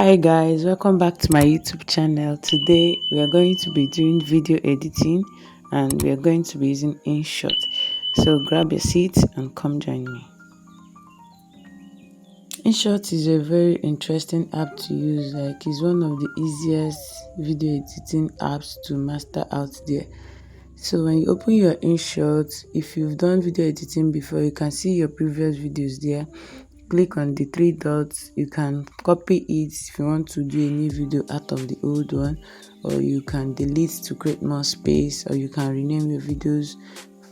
Hi guys, welcome back to my YouTube channel. Today we are going to be doing video editing and we are going to be using Inshot. So grab your seat and come join me. Inshot is a very interesting app to use. It's one of the easiest video editing apps to master out there. So when you open your Inshot, if you've done video editing before, you can see your previous videos there. Click on the three dots. You can copy it if you want to do a new video out of the old one, or you can delete to create more space, or you can rename your videos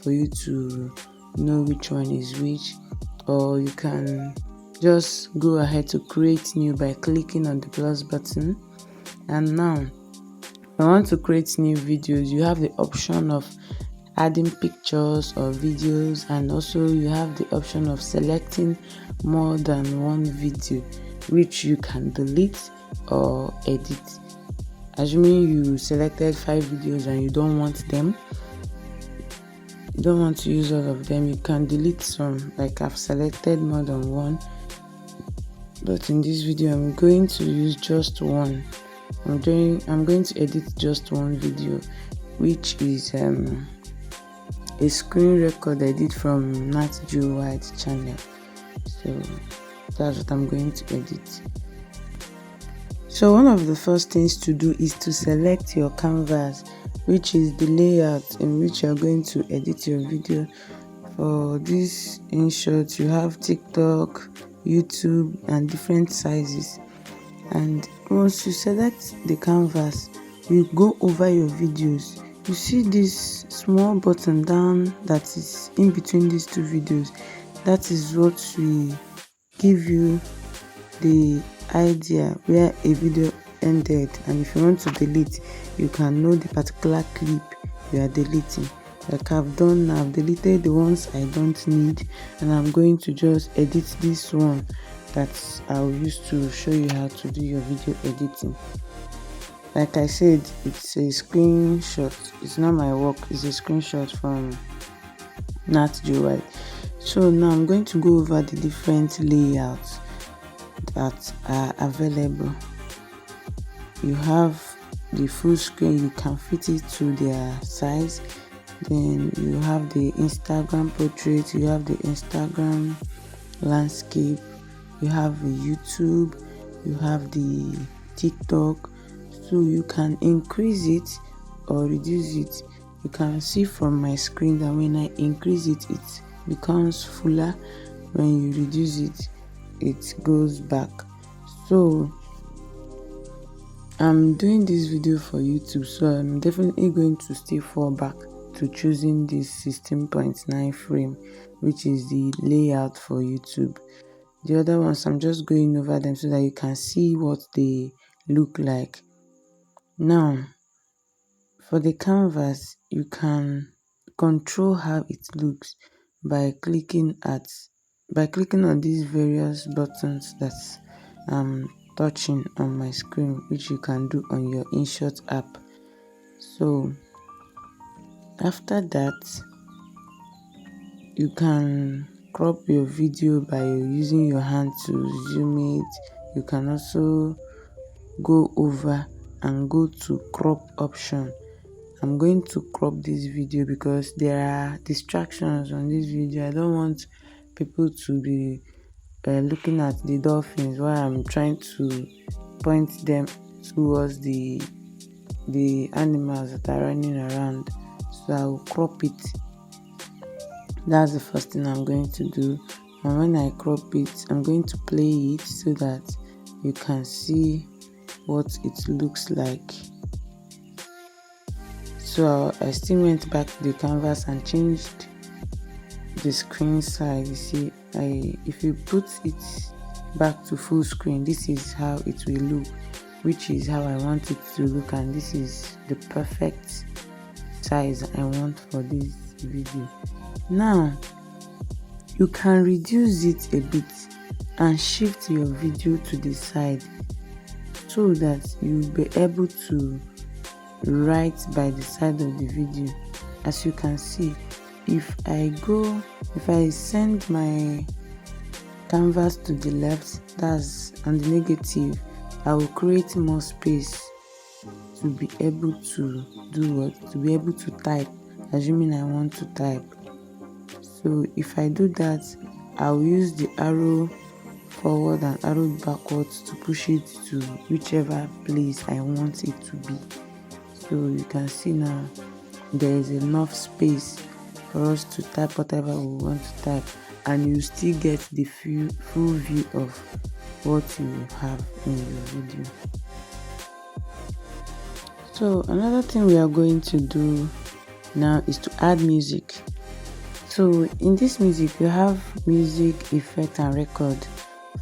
for you to know which one is which, or you can just go ahead to create new by clicking on the plus button. And now if you want to create new videos, you have the option of adding pictures or videos, and also you have the option of selecting more than one video which you can delete or edit. Assuming you selected 5 videos and you don't want to use all of them, you can delete some. Like I've selected more than one, but in this video I'm going to use just one. I'm going to edit just one video, which is a screen record I did from Nat Geo White channel. So that's what I'm going to edit. So one of the first things to do is to select your canvas, which is the layout in which you're going to edit your video. For this Inshot, you have TikTok, YouTube, and different sizes. And once you select the canvas, you go over your videos. You see this small button down that is in between these two videos. That is what will give you the idea where a video ended, and if you want to delete, you can know the particular clip you are deleting. Like I've done now, I've deleted the ones I don't need, and I'm going to just edit this one that I'll use to show you how to do your video editing. Like I said, it's a screenshot. It's not my work, it's a screenshot from Nat Geo White. So now I'm going to go over the different layouts that are available. You have the full screen, you can fit it to their size. Then you have the Instagram portrait, you have the Instagram landscape, you have the YouTube, you have the TikTok. So you can increase it or reduce it. You can see from my screen that when I increase it, it becomes fuller. When you reduce it, it goes back. So I'm doing this video for YouTube, so I'm definitely going to still fall back to choosing this 16.9 frame, which is the layout for YouTube. The other ones, I'm just going over them so that you can see what they look like. Now, for the canvas, you can control how it looks by clicking on these various buttons that I'm touching on my screen, which you can do on your Inshot app. So after that, you can crop your video by using your hand to zoom it. You can also go over and go to crop option. I'm going to crop this video because there are distractions on this video. I don't want people to be looking at the dolphins while I'm trying to point them towards the animals that are running around. So I'll crop it. That's the first thing I'm going to do. And when I crop it, I'm going to play it so that you can see what it looks like. So I still went back to the canvas and changed the screen size. You see, if you put it back to full screen, this is how it will look, which is how I want it to look, and this is the perfect size I want for this video. Now you can reduce it a bit and shift your video to the side so that you'll be able to write by the side of the video. As you can see, if I send my canvas to the left, that's on the negative, I will create more space to be able to do what? To be able to type, assuming I want to type. So if I do that, I'll use the arrow forward and arrow backwards to push it to whichever place I want it to be. So you can see now there is enough space for us to type whatever we want to type, and you still get the full view of what you have in your video. So another thing we are going to do now is to add music. So in this music, you have music, effect, and record.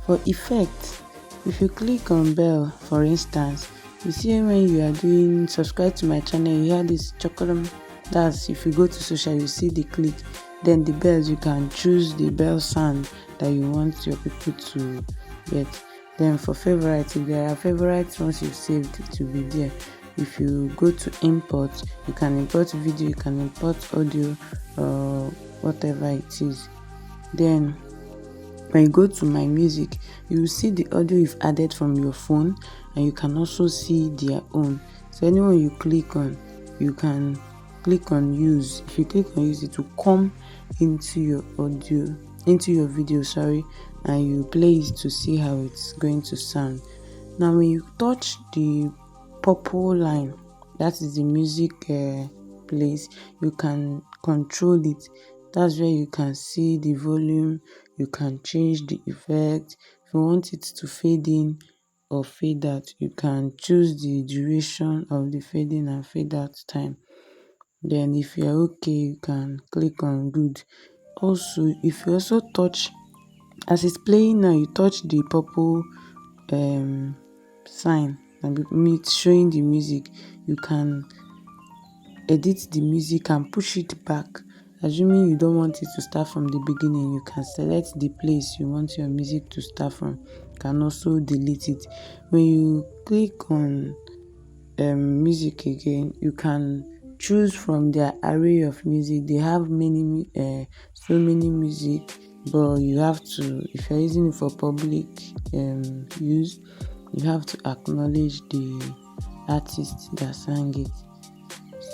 For effect, if you click on bell, for instance, you see when you are doing subscribe to my channel, you hear this chocolate. That's if you go to social, you see the click. Then the bells, you can choose the bell sound that you want your people to get. Then for favorite, if there are favorites ones you've saved, it will be there. If you go to import, you can import video, you can import audio, or whatever it is. Then when you go to my music, you will see the audio you've added from your phone, and you can also see their own. So anyone you click on, you can click on use. If you click on use, it will come into your video, and you play it to see how it's going to sound. Now when you touch the purple line, that is the music place, you can control it. That's where you can see the volume, you can change the effect. If you want it to fade in or fade out, you can choose the duration of the fade in and fade out time. Then if you're okay, you can click on good. Also, if you also touch, as it's playing now, you touch the purple sign and it's showing the music, you can edit the music and push it back. Assuming you don't want it to start from the beginning, you can select the place you want your music to start from. You can also delete it. When you click on music again, you can choose from their array of music. They have so many music, but you have to, if you're using it for public use, you have to acknowledge the artist that sang it.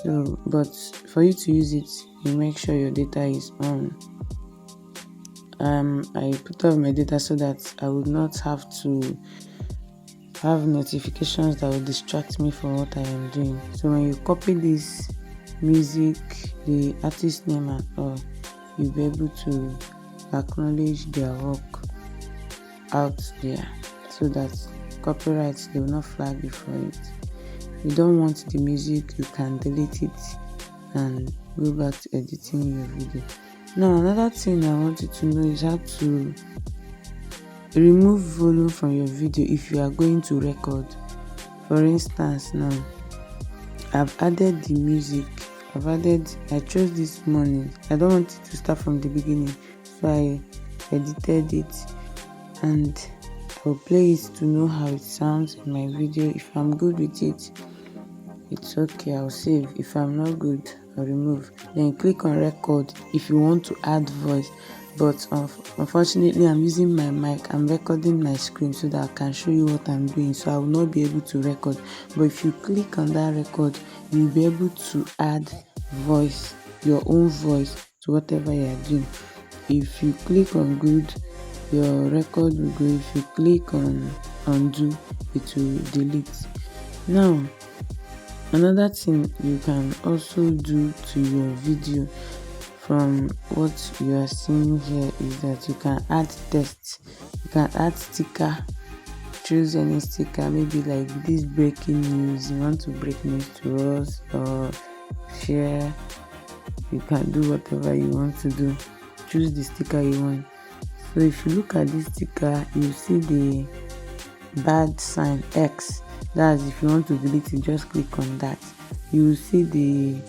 So, but for you to use it, you make sure your data is on. I put off my data so that I would not have to have notifications that will distract me from what I am doing. So when you copy this music, the artist name and all, you'll be able to acknowledge their work out there, so that copyrights, they will not flag you for it. If you don't want the music, you can delete it and go back to editing your video. Now another thing I want you to know is how to remove volume from your video if you are going to record. For instance, now I've added the music. I chose this morning. I don't want it to start from the beginning, so I edited it and I'll play it to know how it sounds in my video. If I'm good with it, it's okay, I'll save. If I'm not good, I'll remove. Then click on record if you want to add voice. But unfortunately, I'm using my mic. I'm recording my screen so that I can show you what I'm doing, so I will not be able to record. But if you click on that record, you'll be able to add voice, your own voice, to whatever you are doing. If you click on good, your record will go. If you click on undo, it will delete. Now another thing you can also do to your video from what you are seeing here is that you can add text. You can add sticker. Choose any sticker, maybe like this breaking news, you want to break news to us, or share. You can do whatever you want to do. Choose the sticker you want. So if you look at this sticker, you see the bad sign X. That's if you want to delete it, just click on that. You will see the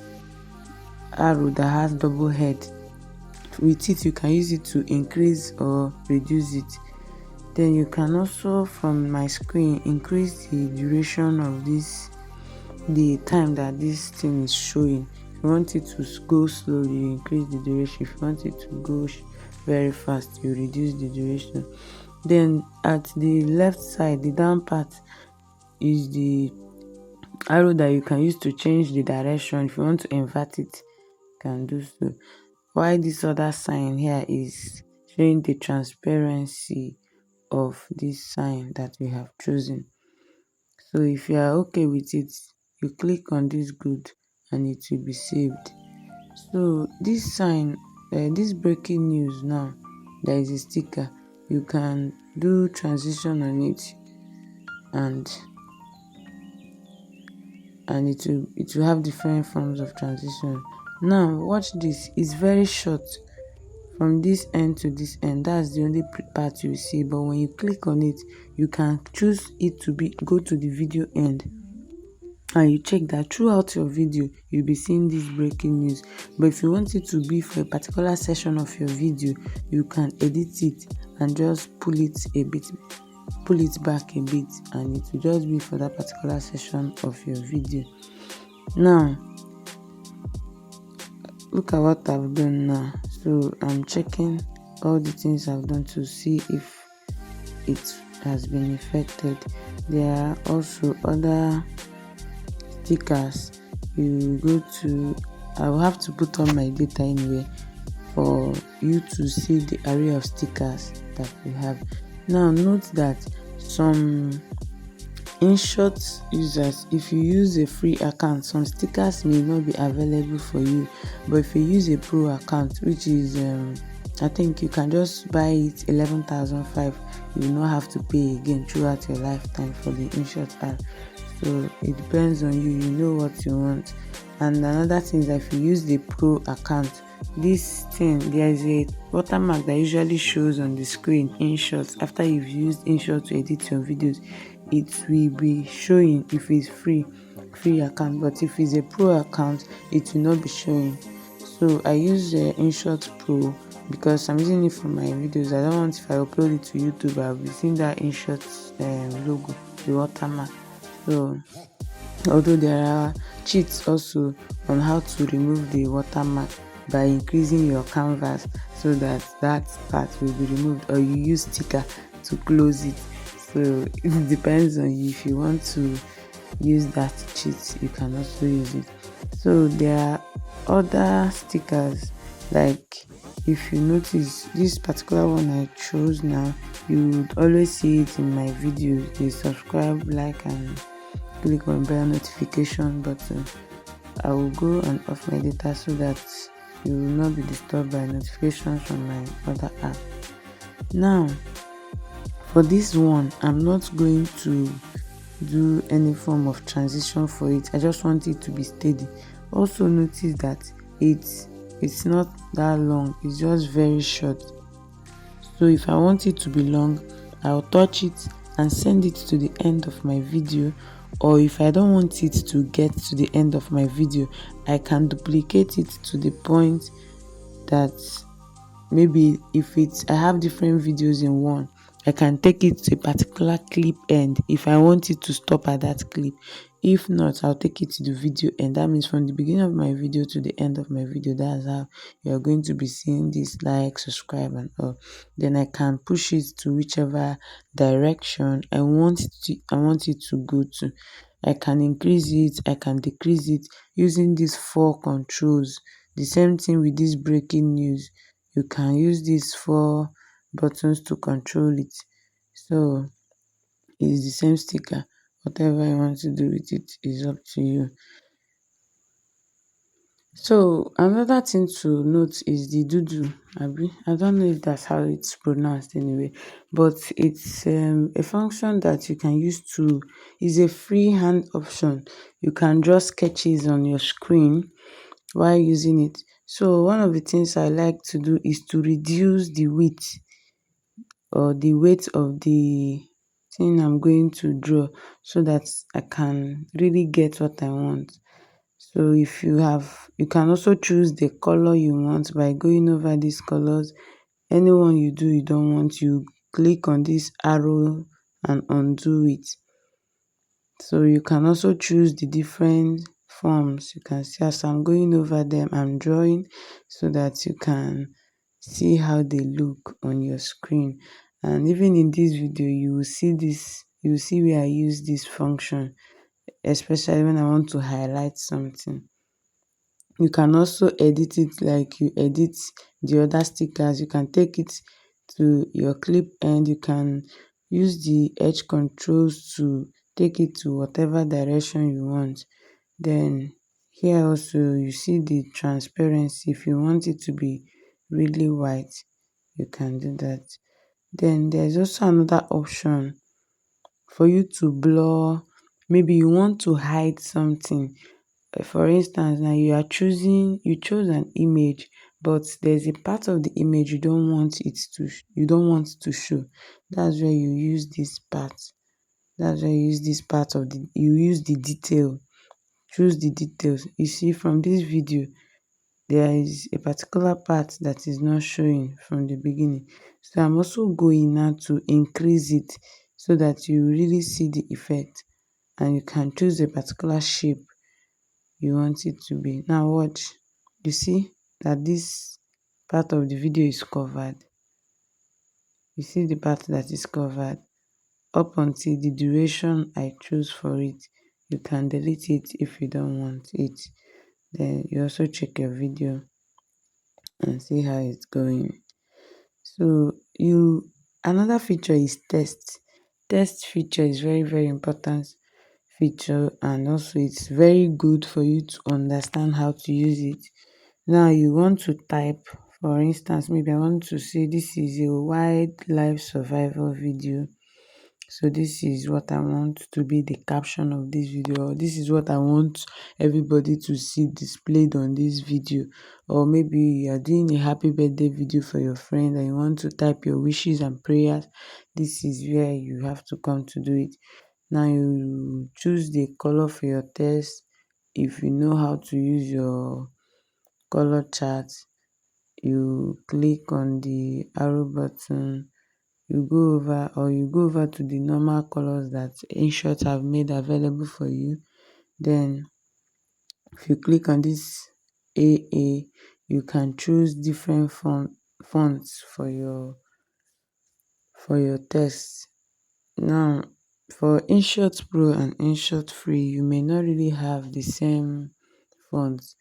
arrow that has double head. With it, you can use it to increase or reduce it. Then you can also, from my screen, increase the duration of the time that this thing is showing. If you want it to go slowly, you increase the duration. If you want it to go very fast, you reduce the duration. Then at the left side, the down part, is the arrow that you can use to change the direction. If you want to invert it, you can do so. While this other sign here is showing the transparency of this sign that we have chosen. So if you are okay with it, you click on this good and it will be saved. So this sign, this breaking news now, there is a sticker. You can do transition on it, and it will have different forms of transition. Now watch this. It's very short from this end to this end. That's the only part you see. But when you click on it, you can choose it to be go to the video end, and you check that throughout your video you'll be seeing this breaking news. But if you want it to be for a particular section of your video, you can edit it and just pull it back a bit, and it will just be for that particular section of your video. Now look at what I've done now. So I'm checking all the things I've done to see if it has been affected. There are also other stickers. You go to, I will have to put on my data anyway for you to see the array of stickers that we have. Now note that some Inshot users, if you use a free account, some stickers may not be available for you. But if you use a pro account, which is I think you can just buy it 11,500, you will not have to pay again throughout your lifetime for the Inshot app. So it depends on you, you know what you want. And another thing is that if you use the pro account, this thing, there is a watermark that usually shows on the screen Inshot. After you've used Inshot to edit your videos, it will be showing if it's free account. But if it's a pro account, it will not be showing. So I use Inshot Pro because I'm using it for my videos. I don't want, if I upload it to YouTube, I'll be seeing that Inshot logo, the watermark. So although there are cheats also on how to remove the watermark by increasing your canvas so that that part will be removed, or you use sticker to close it. So it depends on you. If you want to use that cheat, you can also use it. So there are other stickers, like if you notice this particular one I chose now, you would always see it in my videos. The subscribe, like, and click on bell notification button. I will go and off my data so that you will not be disturbed by notifications from my other app. Now for this one, I'm not going to do any form of transition for it. I just want it to be steady. Also notice that it's not that long, it's just very short. So if I want it to be long, I'll touch it and send it to the end of my video. Or if I don't want it to get to the end of my video, I can duplicate it to the point that maybe if I have different videos in one, I can take it to a particular clip end if I want it to stop at that clip. If not, I'll take it to the video end. That means from the beginning of my video to the end of my video, that's how you're going to be seeing this, like, subscribe, and all. Then I can push it to whichever direction I want it to go to. I can increase it, I can decrease it using these 4 controls. The same thing with this breaking news. You can use these 4 buttons to control it. So it's the same sticker. Whatever you want to do with it is up to you. So another thing to note is the doodle. I don't know if that's how it's pronounced anyway, but it's a function that you can use to, is a freehand option. You can draw sketches on your screen while using it. So one of the things I like to do is to reduce the width or the weight of the thing I'm going to draw so that I can really get what I want. So if you can also choose the color you want by going over these colors. Anyone you don't want, you click on this arrow and undo it. So you can also choose the different forms. You can see as I'm going over them, I'm drawing so that you can see how they look on your screen. And even in this video, you will see where I use this function, especially when I want to highlight something. You can also edit it like you edit the other stickers. You can take it to your clip and you can use the edge controls to take it to whatever direction you want. Then here also you see the transparency. If you want it to be really white, you can do that. Then there's also another option for you to blur. Maybe you want to hide something. For instance, now you chose an image, but there's a part of the image you don't want to show. That's where you use this part. That's where you use this part of the you use the detail. Choose the details. You see from this video, there is a particular part that is not showing from the beginning. So I'm also going now to increase it so that you really see the effect, and you can choose a particular shape you want it to be. Now watch. You see that this part of the video is covered. You see the part that is covered up until the duration I choose for it. You can delete it if you don't want it. Then you also check your video and see how it's going. So you another feature is test. Test feature is very important feature, and also it's very good for you to understand how to use it. Now you want to type, for instance, maybe I want to say this is a wildlife survival video. So this is what I want to be the caption of this video, or this is what I want everybody to see displayed on this video. Or maybe you are doing a happy birthday video for your friend and you want to type your wishes and prayers. This is where you have to come to do it. Now you choose the color for your text. If you know how to use your color chart, you click on the arrow button, you go over to the normal colors that Inshot have made available for you. Then if you click on this AA, you can choose different fonts for your text. Now for Inshot Pro and Inshot Free, you may not really have the same fonts.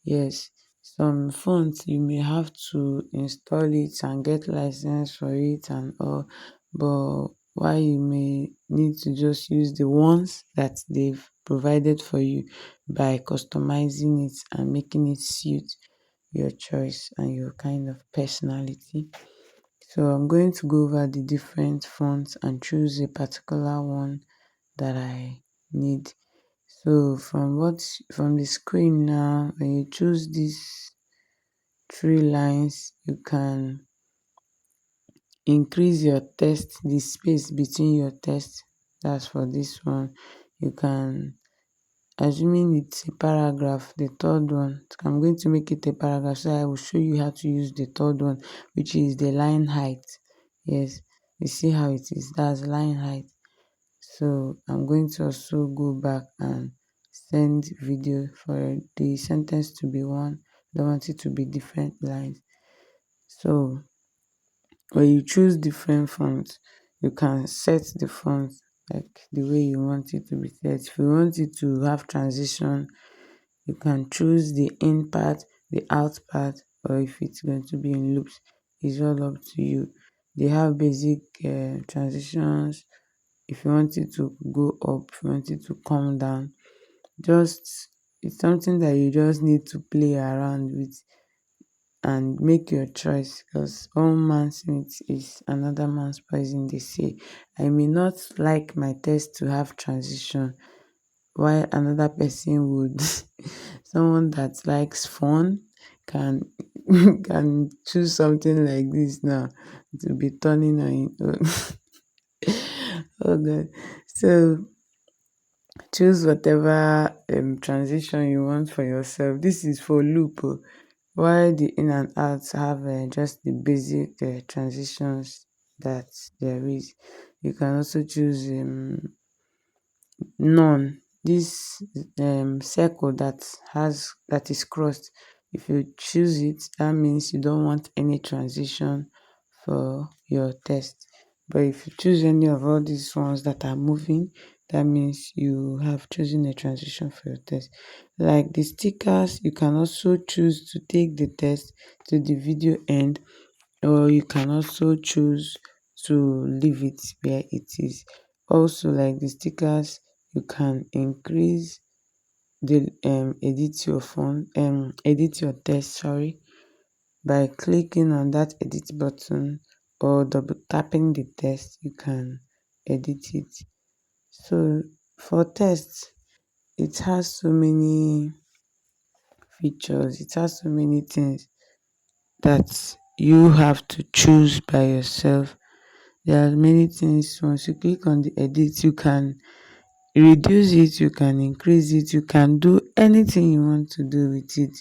Yes, some fonts you may have to install it and get license for it and all, but while you may need to just use the ones that they've provided for you by customizing it and making it suit your choice and your kind of personality. So I'm going to go over the different fonts and choose a particular one that I need. So from the screen now, when you choose these three lines, you can increase your text, the space between your text. That's for this one. You can, assuming it's a paragraph, the third one, I'm going to make it a paragraph, so I will show you how to use the third one, which is the line height. Yes, you see how it is. That's line height. So I'm going to also go back and send video for the sentence to be one. I don't want it to be different lines. So when you choose different fonts, you can set the font like the way you want it to be set. If you want it to have transition, you can choose the in part, the out part, or if it's going to be in loops, it's all up to you. They have basic transitions. If you want it to go up, if you want it to come down, just it's something that you just need to play around with and make your choice, because one man's meat is another man's poison, they say. I may not like my text to have transition, while another person would someone that likes fun can can choose something like this now to be turning on. Oh god. So choose whatever transition you want for yourself. This is for loop. While the in and out have just the basic transitions that there is. You can also choose none. This circle that is crossed. If you choose it, that means you don't want any transition for your text. But if you choose any of all these ones that are moving, that means you have chosen a transition for your test. Like the stickers, you can also choose to take the test to the video end, or you can also choose to leave it where it is. Also, like the stickers, you can increase the edit your test, sorry, by clicking on that edit button or double tapping the text. You can edit it. So for tests, it has so many features, it has so many things that you have to choose by yourself. There are many things. Once you click on the edit, you can reduce it, you can increase it, you can do anything you want to do with it,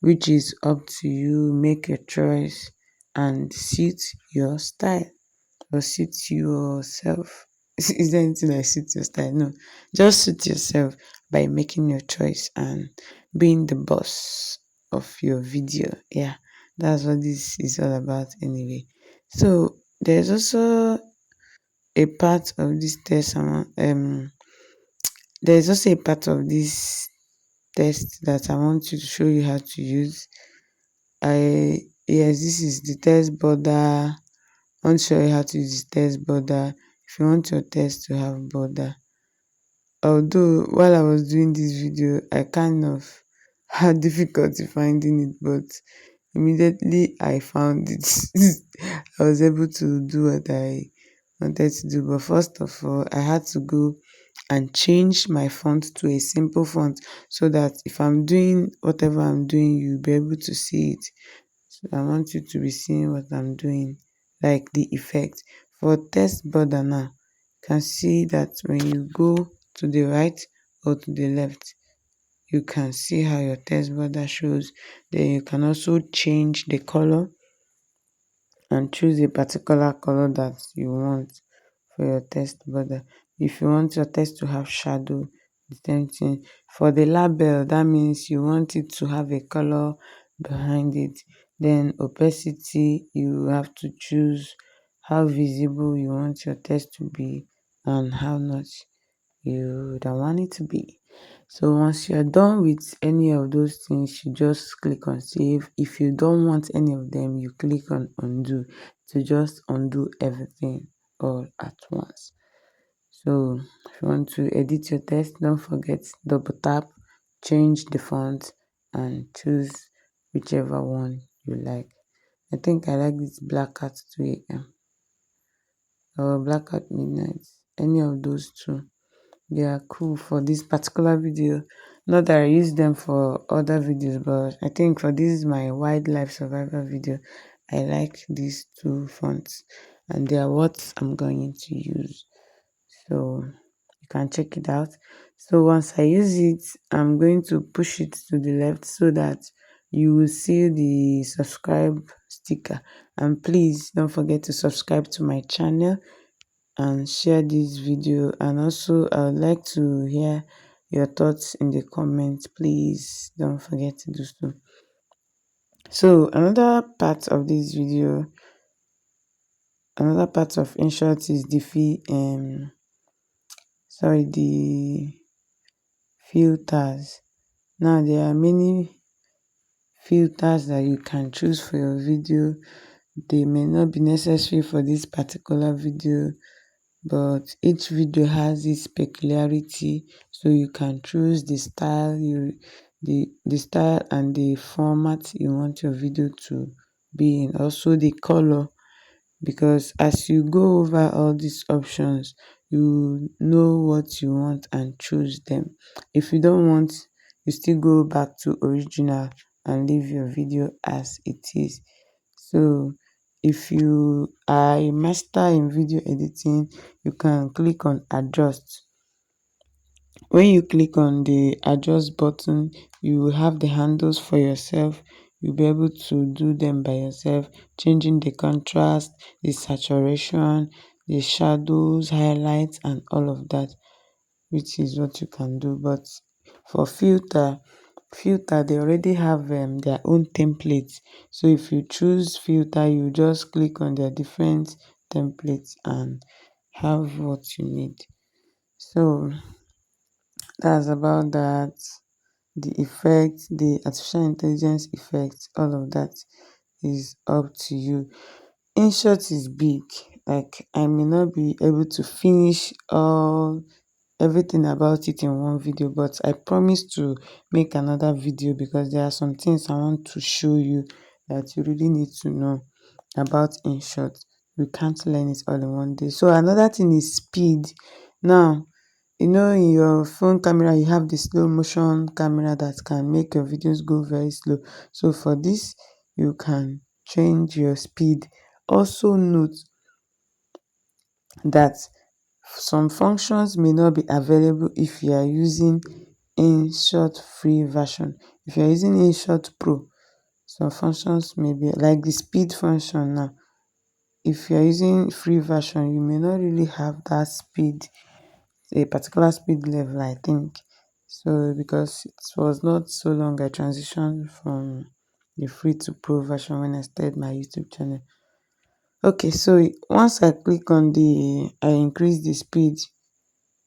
which is up to you. Make a choice and suit your style or suit yourself. Is there anything like suit your style? No, just suit yourself by making your choice and being the boss of your video. Yeah, that's what this is all about anyway. So there's also a part of this test. There's also a part of this test that I want to show you how to use. This is the test border. I want to show you how to use the test border. If you want your test to have border, although while I was doing this video, I kind of had difficulty finding it, but immediately I found it. I was able to do what I wanted to do. But first of all, I had to go and change my font to a simple font so that if I'm doing whatever I'm doing, you'll be able to see it. So I want you to be seeing what I'm doing, like the effect. For test border now, you can see that when you go to the right or to the left, you can see how your test border shows. Then you can also change the color and choose a particular color that you want for your test border. If you want your test to have shadow, the same thing. For the label, that means you want it to have a color behind it. Then opacity, you have to choose how visible you want your test to be and how much you don't want it to be. So once you're done with any of those things, you just click on save. If you don't want any of them, you click on undo to just undo everything all at once. So if you want to edit your text, don't forget double tap, change the font, and choose whichever one you like. I think I like this black at 2 a.m. or black at midnight. Any of those two. They are cool for this particular video. Not that I use them for other videos, but I think for this my wildlife survival video, I like these two fonts and they are what I'm going to use. So you can check it out. So once I use it, I'm going to push it to the left so that you will see the subscribe sticker. And please don't forget to subscribe to my channel and share this video. And also I would like to hear your thoughts in the comments. Please don't forget to do so. So another part of this video, another part of Inshot is the the filters. Now there are many filters that you can choose for your video. They may not be necessary for this particular video, but each video has its peculiarity, so you can choose the style the style and the format you want your video to be in, also the color, because as you go over all these options, you know what you want and choose them. If you don't want, you still go back to original and leave your video as it is. So if you are a master in video editing, you can click on adjust. When you click on the adjust button, you will have the handles for yourself. You'll be able to do them by yourself, changing the contrast, the saturation, the shadows, highlights, and all of that, which is what you can do. But for filter they already have their own templates. So if you choose filter, you just click on their different template and have what you need. So that's about that. The effect, the artificial intelligence effect, all of that is up to you. Inshot is big. Like, I may not be able to finish all everything about it in one video, but I promise to make another video because there are some things I want to show you that you really need to know about Inshot. We can't learn it all in one day. So another thing is speed. Now, in your phone camera, you have the slow motion camera that can make your videos go very slow. So for this, you can change your speed. Also note that some functions may not be available if you are using Inshot free version. If you are using Inshot Pro, some functions may be like the speed function now. If you are using free version, you may not really have that speed, a particular speed level, I think. So because it was not so long I transitioned from the free to pro version when I started my YouTube channel. Okay, so once I click on I increase the speed,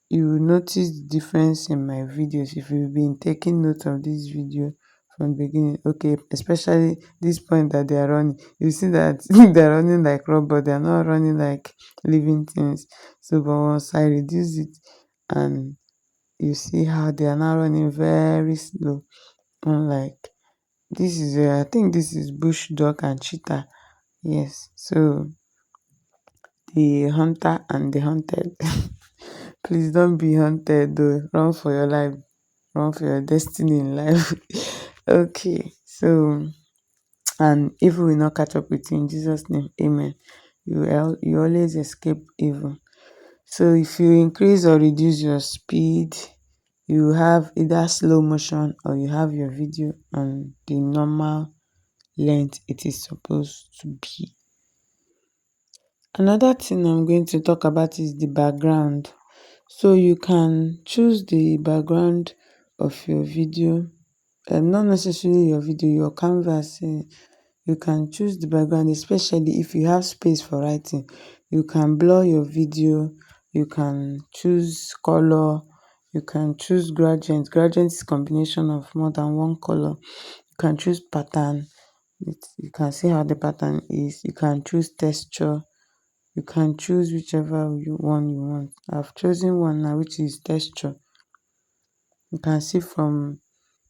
you will notice the difference in my videos if you've been taking note of this video from the beginning. Okay, especially this point that they are running, you see that they're running like robot, they're not running like living things. So but once I reduce it, and you see how they are now running very slow, unlike this is I think this is bush dog and cheetah. Yes, so the hunter and the hunted. Please don't be hunted though. Run for your life. Run for your destiny in life. Okay, so and evil will not catch up with you in Jesus' name. Amen. You always escape evil. So if you increase or reduce your speed, you have either slow motion or you have your video on the normal length it is supposed to be. Another thing I'm going to talk about is the background. So you can choose the background of your video, not necessarily your video, your canvas. You can choose the background, especially if you have space for writing. You can blur your video, you can choose color, you can choose gradient. Gradient is combination of more than one color. You can choose pattern. You can see how the pattern is. You can choose texture. You can choose whichever one you want. I've chosen one now, which is texture. You can see from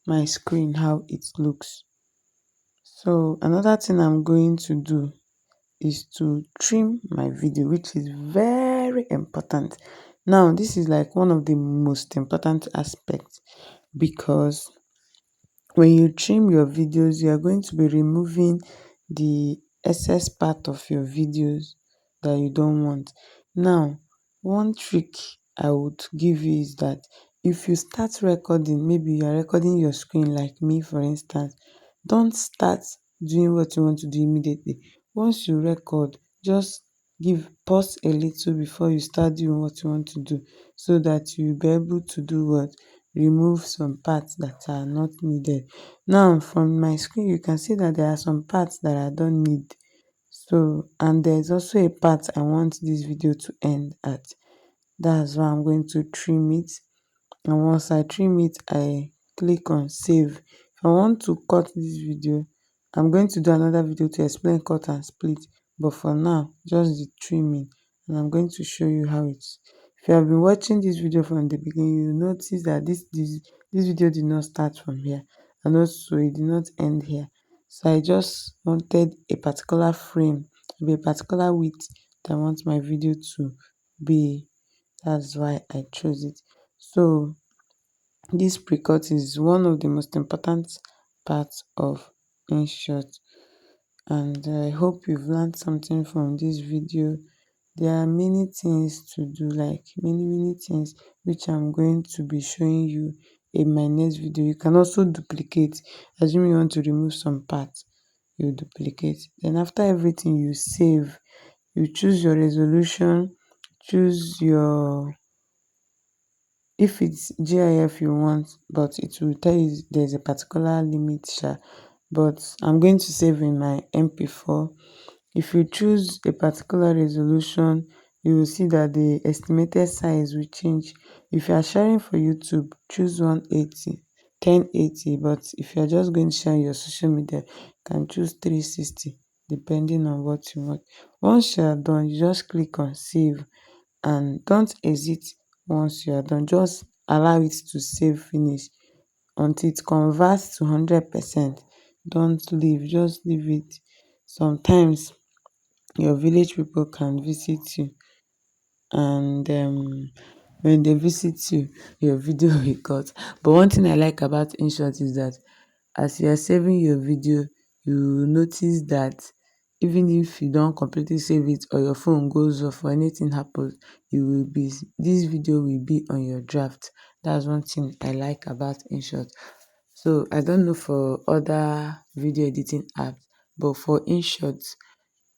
my screen how it looks. So another thing I'm going to do is to trim my video, which is very important. Now, this is like one of the most important aspects, because when you trim your videos, you are going to be removing the excess part of your videos that you don't want. Now, one trick I would give you is that if you start recording, maybe you are recording your screen like me, for instance, don't start doing what you want to do immediately. Once you record, just pause a little before you start doing what you want to do, so that you'll be able to do what? Remove some parts that are not needed. Now from my screen, you can see that there are some parts that I don't need. So, and there's also a part I want this video to end at. That's why I'm going to trim it. And once I trim it, I click on save. If I want to cut this video, I'm going to do another video to explain cut and split. But for now, just the trimming. And I'm going to show you how it's. If you have been watching this video from the beginning, you notice that this video did not start from here. And also it did not end here. So I just wanted a particular frame, a particular width that I want my video to be. That's why I chose it. So this pre-cut is one of the most important parts of Inshot, and I hope you've learned something from this video. There are many things to do, like many things which I'm going to be showing you in my next video. You can also duplicate. Assume you want to remove some parts, you duplicate. Then after everything, you save. You choose your resolution, choose your, if it's GIF you want, but it will tell you there's a particular limit, but I'm going to save in my MP4. If you choose a particular resolution, you will see that the estimated size will change. If you are sharing for YouTube, choose 180, 1080, but if you are just going to share on your social media, you can choose 360 depending on what you want. Once you are done, you just click on save and don't exit. Once you are done, just allow it to save finish until it converts to 100%. Don't leave, just leave it. Sometimes your village people can visit you, and when they visit you, your video will cut. But one thing I like about Inshot is that as you are saving your video, you will notice that even if you don't completely save it or your phone goes off or anything happens, this video will be on your draft. That's one thing I like about Inshot. So I don't know for other video editing apps, but for Inshot,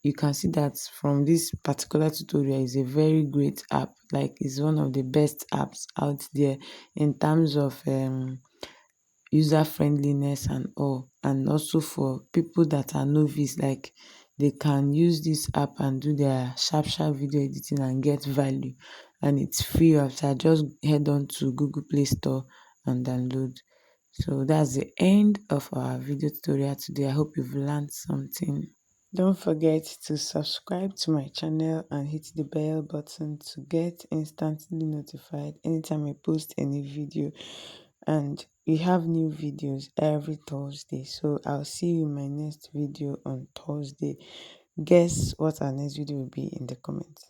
you can see that from this particular tutorial is a very great app. Like, it's one of the best apps out there in terms of user friendliness and all, and also for people that are novice, like they can use this app and do their sharp video editing and get value, and it's free of charge. Just head on to Google Play Store and download. So that's the end of our video tutorial today. I hope you've learned something. Don't forget to subscribe to my channel and hit the bell button to get instantly notified anytime I post any video. And we have new videos every Thursday. So I'll see you in my next video on Thursday. Guess what our next video will be in the comments.